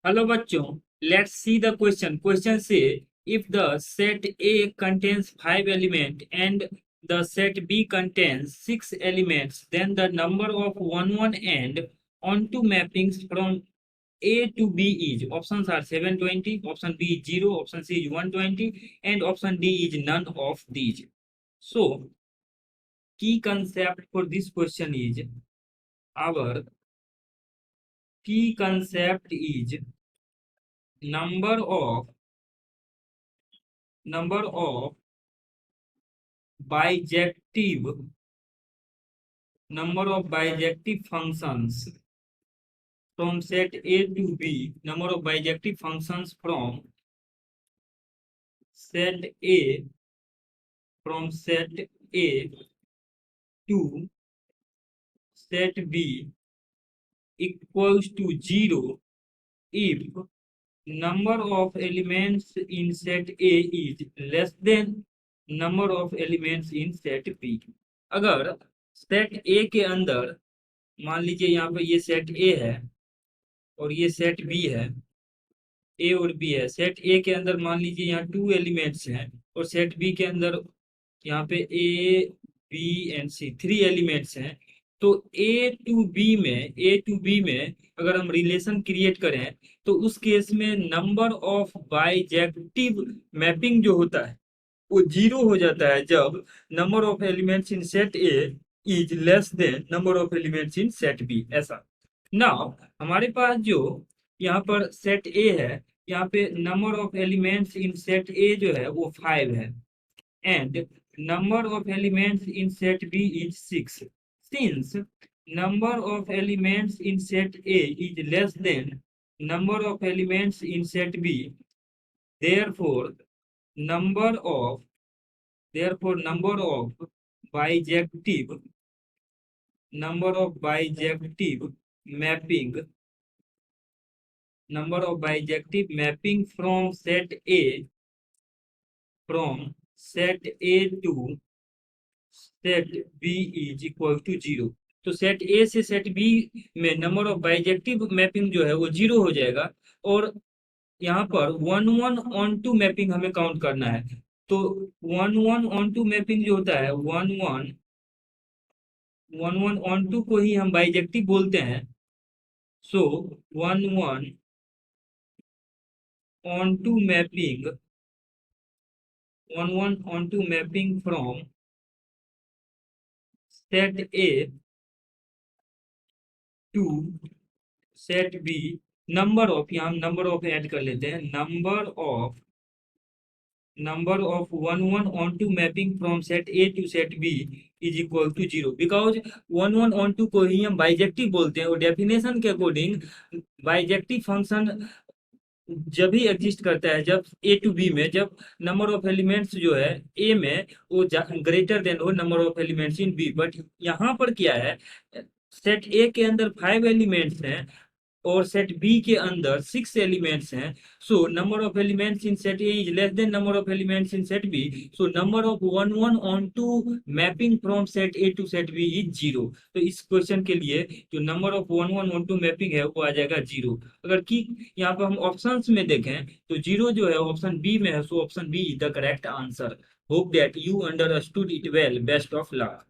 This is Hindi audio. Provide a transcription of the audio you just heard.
हेलो बच्चों, let's see the question. Question says if the set A contains 5 elements and the set B contains 6 elements, then the number of 1 and onto mappings from A to B is, options are 720, option B is 0, option C is 120 and option D is none of these. So key concept for this question is, our key concept is number of bijective functions from set A to B, number of bijective functions from set A to set B equals to 0 if number of elements in set A is less than number of elements in set B. अगर सेट A के अंदर मान लीजिए यहाँ पे ये सेट A है और ये सेट B है, A और B है। सेट A के अंदर मान लीजिए यहाँ 2 एलिमेंट्स हैं और सेट B के अंदर यहाँ पे A, B and C 3 elements हैं। तो A टू B में अगर हम रिलेशन क्रिएट करें तो उस केस में नंबर ऑफ बाइजेक्टिव मैपिंग जो होता है वो 0 हो जाता है जब number of elements in set A is less than number of elements in set B। ऐसा नाउ हमारे पास जो यहाँ पर सेट A है, यहाँ पे number of elements in set A जो है वो 5 है and number of elements in set B is 6. Since number of elements in set A is less than number of elements in set B, therefore number of bijective mapping from set A to set B is equal to 0। तो सेट A से सेट B में नंबर ऑफ बाइजेक्टिव मैपिंग जो है वो 0 हो जाएगा और यहाँ पर 1 ऑन टू मैपिंग हमें काउंट करना है। तो 1 ऑन टू मैपिंग जो होता है 1 ऑन टू को ही हम बाइजेक्टिव बोलते हैं। So 1 onto mapping from set A to set B, number of, यहाँ हम नंबर ऑफ ऐड कर लेते हैं, number of 1 onto mapping from set A to set B is equal to 0 because 1 onto को ही हम बाइजेक्टिव बोलते हैं और डेफिनेशन के अकॉर्डिंग बाइजेक्टिव फंक्शन जब भी एग्जिस्ट करता है जब A टू B में, जब नंबर ऑफ एलिमेंट्स जो है A में वो ग्रेटर देन हो number of elements in B। But यहाँ पर क्या है, सेट A के अंदर 5 एलिमेंट्स हैं और सेट B के अंदर 6 एलिमेंट्स हैं। So number of elements in set A is less than number of elements in set B। So number of 1 onto mapping from set A to set B is 0। तो इस क्वेश्चन के लिए जो number of 1 onto mapping है वो आ जाएगा 0। अगर की यहाँ पर हम ऑप्शंस में देखें तो 0 जो है ऑप्शन बी में है। So option B is the correct answer. Hope that you understood it well. Best of luck.